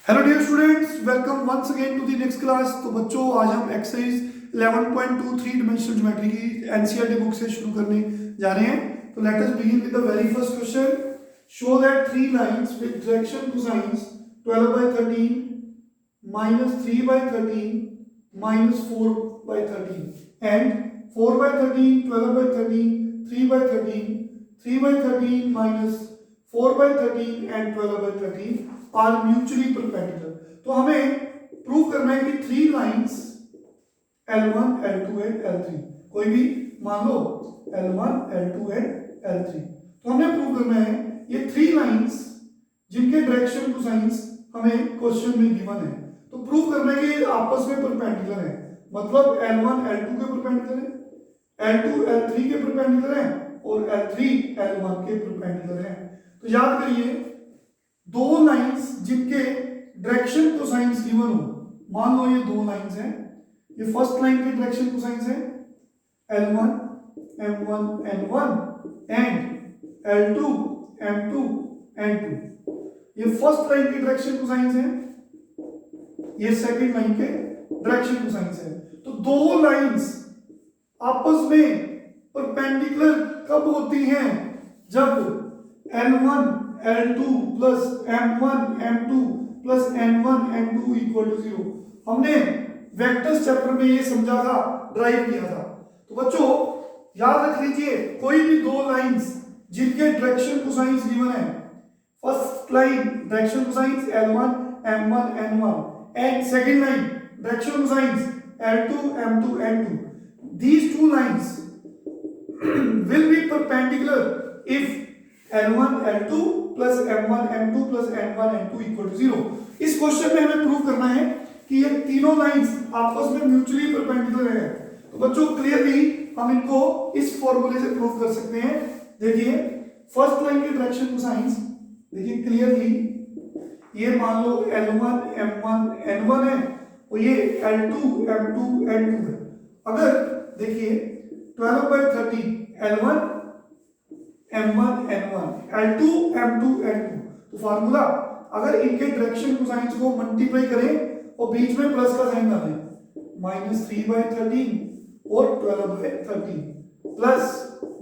Hello dear students, welcome once again to the next class. तो बच्चों, आज हम एक्सरसाइज 11.2 3 डायमेंशनल ज्योमेट्री की एनसीईआरटी बुक से शुरू करने जा रहे हैं। तो let us begin with the very first question. Show that three lines with direction cosines 12/13 -3/13 -4/13 and 4/13 12/13 3/13 3/13 -4/13 and 12/13 are mutually perpendicular. तो हमें प्रूव करना है कि three lines L1, L2 and L3, कोई भी मान लो L1, L2 एंड L3, तो हमने प्रूव करना है ये थ्री लाइंस जिनके डायरेक्शन कोसाइंस हमें क्वेश्चन में गिवन है। तो प्रूव करना है कि ये आपस में परपेंडिकुलर है, मतलब L1 L2 के परपेंडिकुलर है, L2 L3 के परपेंडिकुलर है और L3 L1 के परपेंडिकुलर है। तो याद करिए, दो लाइंस जिनके डायरेक्शन कोसाइंस गिवन हो, मान लो ये दो लाइंस हैं, ये फर्स्ट लाइन के डायरेक्शन कोसाइंस है L1 M1 N1 and L2 M2 N2। ये फर्स्ट लाइन के डायरेक्शन कोसाइंस है, ये सेकंड लाइन के डायरेक्शन कोसाइंस है। तो दो लाइंस आपस में परपेंडिकुलर कब होती हैं? जब L1 L2 plus M1 M2 plus N1 N2 equal to 0। हमने वेक्टर्स चैप्टर में ये समझा था, ड्राइव किया था। तो बच्चों याद रख लीजिए, कोई भी दो लाइंस जिनके डायरेक्शन कोसाइंस गिवन है, first line direction cosines L1 M1 N1 and second line direction cosines L2 M2 N2, these two lines will be perpendicular if L1 L2 plus M1 M2 plus N1 N2 equal to 0। इस question में हमें prove करना है कि ये तीनों lines आपस में म्यूचुअली परपेंडिकुलर है। तो बच्चों क्लियरली हम इनको इस फॉर्मूले से प्रूव कर सकते हैं। देखिए फर्स्ट लाइन के डायरेक्शन कोसाइंस, देखिए क्लियरली ये मान लो L1 M1 N1 है और ये L2 M2 N2 है। अगर देखिए 12/13 L1 M1 N1 L2 M2 N2, तो फार्मूला अगर इनके डायरेक्शन कोसाइंस को मल्टीप्लाई करें और बीच में प्लस का साइन डालें, -3/13 और 12/13 प्लस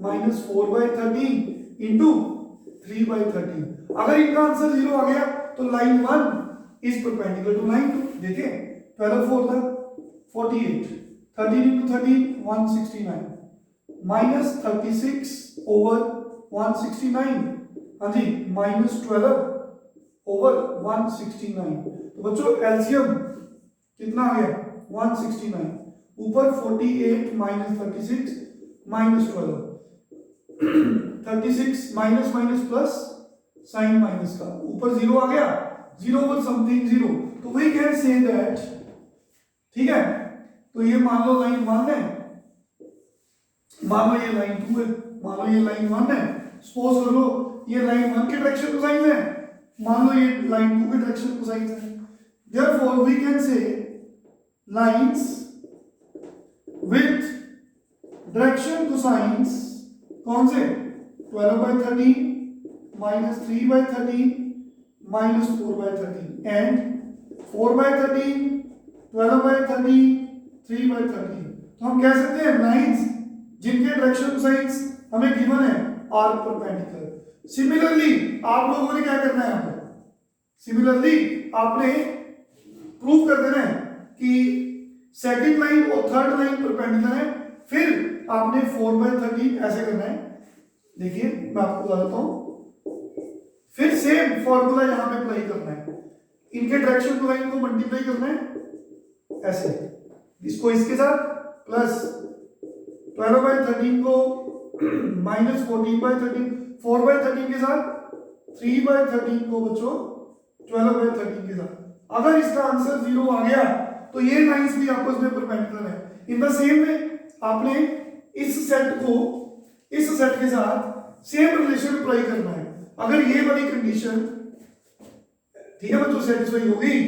-4/13 इंटू 3/13। अगर इनका आंसर 0 आ गया तो line 1 is perpendicular to line 2। देखिए 12 4 था 48, 13 इंटू 13 169 -36 ओवर 169, हाँ जी, -12 ओवर 169। तो बच्चों एलसीएम कितना आ गया 169, ऊपर 48 -36 -12 36 minus minus plus sign minus का, ऊपर 0 आ गया, 0 ओवर समथिंग 0। तो वी कैन से दैट, ठीक है, तो ये मान लो लाइन 1 है, मान लो ये लाइन 2 है, मान लो ये लाइन 1 है, सपोज कर लो ये लाइन 1 के डायरेक्शन कोसाइन है, मान लो ये लाइन 2 के डायरेक्शन कोसाइन है। Therefore we can say lines with direction cosines कौन से 12/13 -3/13 -4/13 एंड 4/13 12/13 3/13। तो हम कह सकते हैं लाइंस जिनके डायरेक्शन कोसाइंस हमें गिवन है आर परपेंडिकुलर। सिमिलरली आप लोगों ने क्या करना है, यहाँ पर सिमिलरली आपने प्रूव कर देना है कि सेकंड लाइन और थर्ड लाइन परपेंडिकुलर है, फिर आपने 4/13 ऐसे करना है। देखिए मैं आपको बता देता हूं, फिर सेम फॉर्मूला यहां पे अप्लाई करना है, इनके डायरेक्शन कोसाइन को मल्टीप्लाई करना है ऐसे, इसको इसके साथ प्लस 12/13 को -14/13, 4/13 के साथ 3/13 को बच्चों 12/13 के साथ। अगर इसका आंसर 0 आ गया तो ये लाइंस भी आपस में परपेंडिकुलर है। इन द सेम वे आपने इस सेट को इस सेट के साथ सेम रिलेशन अप्लाई करना है। अगर ये वाली कंडीशन, ठीक है बच्चों, सेटिस्फाई होगी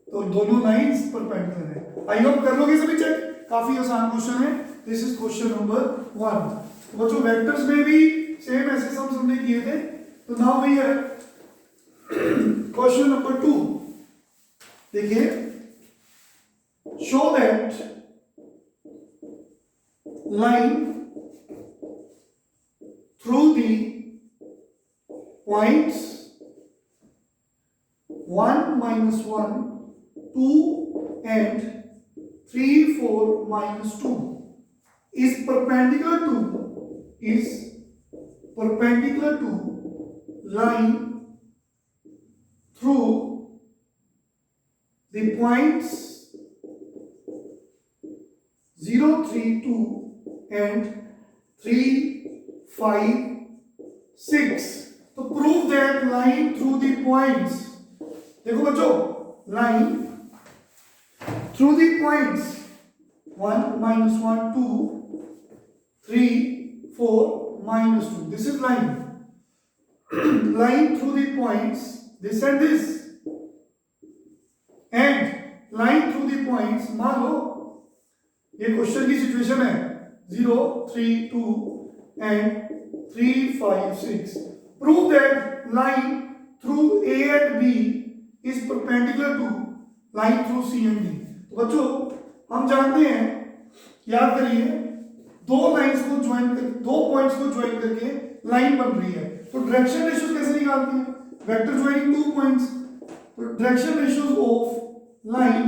तो दोनों लाइंस परपेंडिकुलर है। आई होप कर लोगे सभी चेक, काफी आसान क्वेश्चन है। This is question number 1। बच्चों वेक्टर्स में भी सेम ऐसे सम हमने किए थे। तो now we have question number 2 देखिए, show that line through the points 1 minus 1 2 and 3 4 minus 2 is perpendicular to line through the points 0 3 2 and 3 5 6. तो prove that line through the points, देखो बच्चों, line through the points 1 minus 1 2 3 4 minus 2, this is line. Line through the points this and this, and line through the points, मान लो ये question की situation है 0 3 2 and 3 5 6. Prove that line through A and B is perpendicular to line through C and D. तो बच्चों हम जानते हैं, याद करिए, दो लाइंस को ज्वाइन कर, दो पॉइंट्स को ज्वाइन करके लाइन बन रही है, तो डायरेक्शन रेशियोज कैसे निकालते हैं? वेक्टर ज्वाइनिंग टू पॉइंट्स, तो direction ratios of line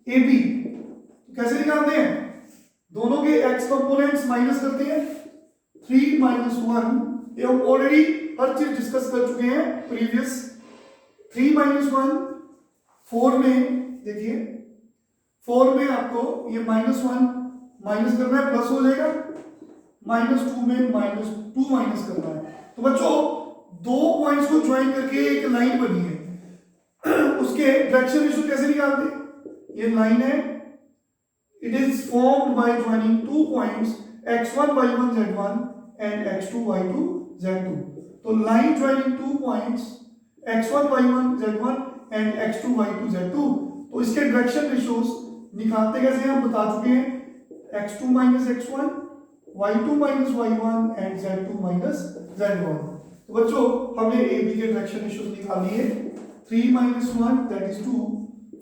A B कैसे निकालते हैं? दोनों के एक्स कंपोनेंट्स माइनस करते हैं, 3 minus 1, ये हम ऑलरेडी हर चीज डिस्कस कर चुके हैं प्रीवियस. 3 minus 1 4 में, देखिए 4 में आपको ये -1 माइनस करना है, प्लस हो जाएगा. -2 में -2 माइनस करना है. तो बच्चों दो पॉइंट्स को ज्वाइन करके एक लाइन बनी है, उसके डायरेक्शन रेशियो कैसे निकालते हैं? ये लाइन है, it is formed by joining two points x1 y1 z1 and x2 y2 z2. तो line joining two points x1 y1 z1 and x2 y2 z2, तो इसके डायरेक्शन रेशियोज निकालते कैसे हैं हम बता चुके हैं, x2 minus x1 y2 minus y1 and z2 minus z1. तो बच्चों हमने ab के डायरेक्शन रेशियोज निकाल लिए. 3 minus 1 that is 2,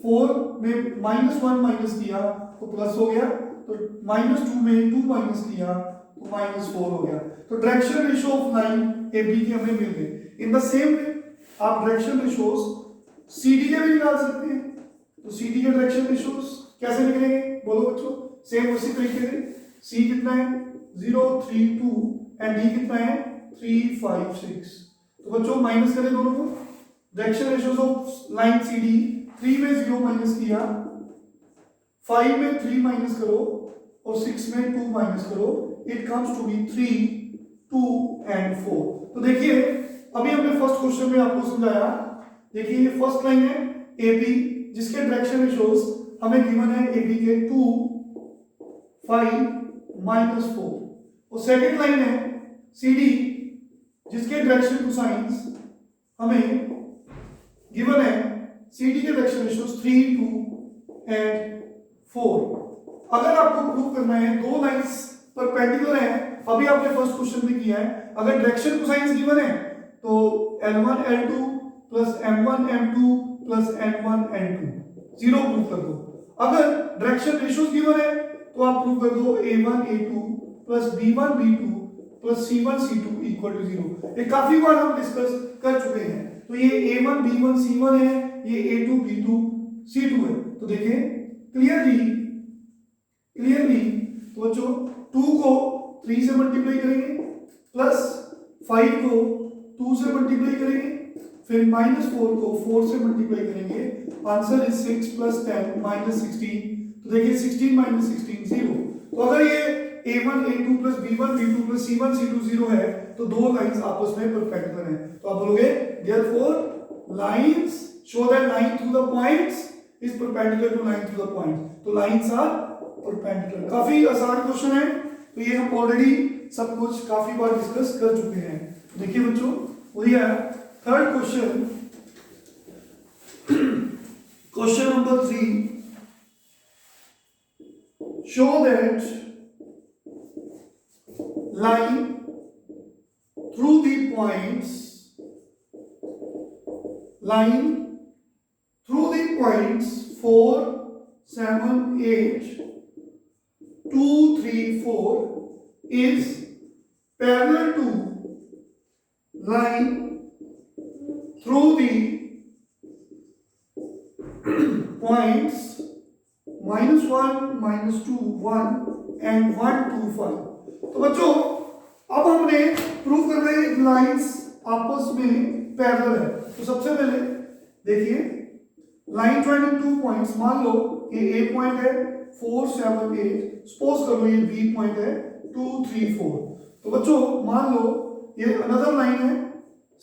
4 में -1 माइनस किया तो प्लस हो गया, तो -2 में 2 माइनस किया तो -4 हो गया. तो direction ratio of line A B के हमें मिल गए. इन द सेम वे आप डायरेक्शन रेशियोज सी डी के भी निकाल सकते हैं. तो सी डी के डायरेक्शन रेशियोज कैसे निकलेंगे बोलो बच्चों? सेम उसी तरीके से. सी कितना है 0 3 2 एंड डी कितना है 3 5 6. तो बच्चों माइनस करें दोनों को. Direction ratios of line C D, 3 में 0 माइनस किया, 5 में 3 माइनस करो और 6 में 2 माइनस करो, it comes to be 3 2 and 4. तो देखिए अभी हमने फर्स्ट क्वेश्चन में आपको समझाया. देखिए ये फर्स्ट लाइन है ए बी, जिसके डायरेक्शन रेशियोज हमें गिवन है ए बी के 2 5 -4, और सेकंड लाइन है सी डी, जिसके डायरेक्शन कोसाइंस हमें गिवन है, सी डी के डायरेक्शन रेशियोज 3 2 एंड 4. अगर आपको प्रूव करना है दो लाइंस परपेंडिकुलर हैं, अभी आपने फर्स्ट क्वेश्चन में किया है, अगर डायरेक्शन कोसाइंस गिवन है तो L1 L2 plus M1 M2 plus N1 N2 zero prove कर दो. अगर डायरेक्शन रेशियोज गिवन है तो आप प्रूव कर दो A1 A2 plus B1 B2 plus C1 C2 equal to 0. ये काफी बार हम डिस्कस कर चुके हैं. तो ये A1 B1 C1 है, ये A2 B2 C2 है. तो देखिए क्लियरली तो बच्चों 2 को 3 से मल्टीप्लाई करेंगे, प्लस 5 को 2 से मल्टीप्लाई करेंगे, फिर -4 को 4 से मल्टीप्लाई करेंगे. Answer is 6 plus 10 -16. तो देखिए 16 -16 0. तो अगर ये A1 A2 plus B1 B2 plus C1 C2 0 है तो दो लाइंस आपस में परपेंडिकुलर हैं. तो आप बोलोगे therefore lines show that line through the points is perpendicular to line through the point. तो लाइंस आर परपेंडिकुलर. काफी आसान क्वेश्चन है. तो ये हम ऑलरेडी सब कुछ काफी बार डिस्कस कर चुके हैं. देखिए बच्चों वही है third question, question number 3. show that line through the points 1 points 4, 7, 8, 2, 3, 4 is parallel to line through the points -1, -2, 1 and 1, 2, 5। तो बच्चों अब हमने प्रूव करना है लाइंस आपस में पैरेलल है। तो सबसे पहले देखिए लाइन ज्वाइनिंग 2 पॉइंट्स, मान लो ये ए पॉइंट है 4, 7, 8, सपोज करो ये बी पॉइंट है 2, 3, 4। तो बच्चों मान लो ये अनदर लाइन है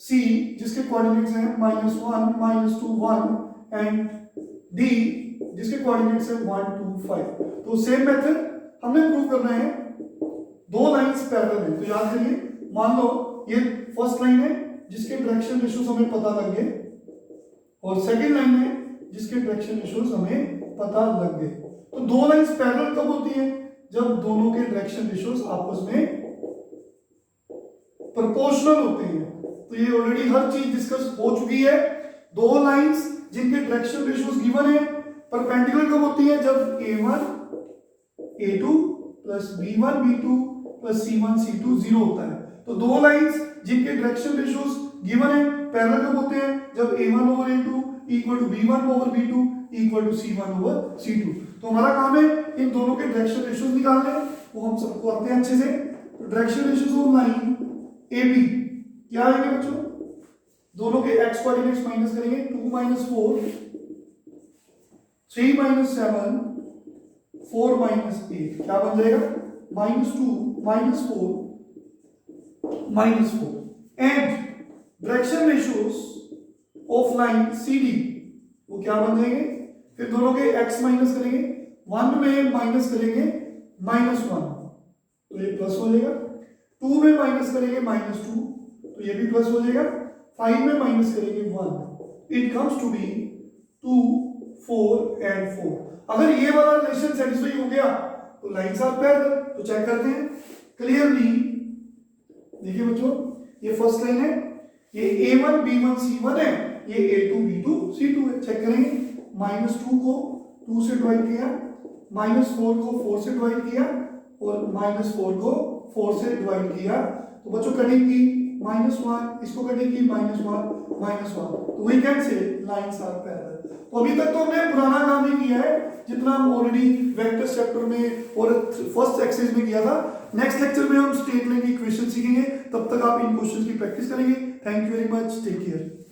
सी जिसके कोऑर्डिनेट्स हैं -1, -2, 1 एंड डी जिसके कोऑर्डिनेट्स हैं 1, 2, 5। तो सेम मेथड हमने प्रूव करना है दो लाइंस पैरेलल हैं। तो याद करिए, मान लो ये फर्स्ट लाइन है जिसके डायरेक्शन रेशियोज हमें पता लग गए और सेकंड लाइन है जिसके डायरेक्शन रेशियोज हमें पता लग गए। तो दो लाइंस पैरेलल कब होती है? जब दोनों के डायरेक्शन रेशियोज आपस में प्रोपोर्शनल होते हैं। तो ये ऑलरेडी हर चीज डिस्कस हो चुकी है। दो लाइंस जिनके डायरेक्शन रेशियोज गिवन है परपेंडिकुलर कब होती है? जब a1 a2 plus b1 b2 plus c1 c2 0 होता है। तो दो लाइंस जिनके डायरेक्शन रेशियोज गिवन है पैरेलल कब होते हैं? जब a1 over a2 equal to b1 over b2 equal to c1 over c2। तो हमारा काम है इन दोनों के डायरेक्शन रेशियोज निकालने, वो हम सबको आते हैं अच्छे से। तो direction ratios of line AB क्या आएंगे बच्चों? दोनों के x कोऑर्डिनेट्स माइनस करेंगे, 2 - 4, 3 - 7, 4 - 8 क्या बन जाएगा? -2 -4 -4 and direction ratios of line CD वो क्या बन जाएंगे? फिर दोनों के x माइनस करेंगे, 1 में माइनस करेंगे -1 तो ये प्लस हो जाएगा, 2 में माइनस करेंगे -2 तो ये भी प्लस हो जाएगा, 5 में माइनस करेंगे 1। It comes to be 2, 4 and 4। अगर ये वाला रिलेशन सेटिस्फाई हो गया तो लाइंस आर पैरेलल। तो चेक करते हैं क्लियरली। देखिए बच्चों ये फर्स्ट लाइन है, ये a1 b1 c1 है, ये a2 b2 c2 है। चेक करेंगे, -2 को 2 से डिवाइड किया, -4 को 4 से डिवाइड किया और -4 को 4 से डिवाइड किया। तो बच्चों कटिंग की -1, इसको कटिंग की -1 -1। तो we can say lines are parallel. तो अभी तक तो हमने पुराना काम ही किया है जितना हम ऑलरेडी वेक्टर चैप्टर में और फर्स्ट एक्सरसाइज में किया था। नेक्स्ट लेक्चर में हम स्ट्रेट लाइन की इक्वेशन सीखेंगे। तब तक आप इन क्वेश्चंस की प्रैक्टिस करेंगे। Thank you very much, take care.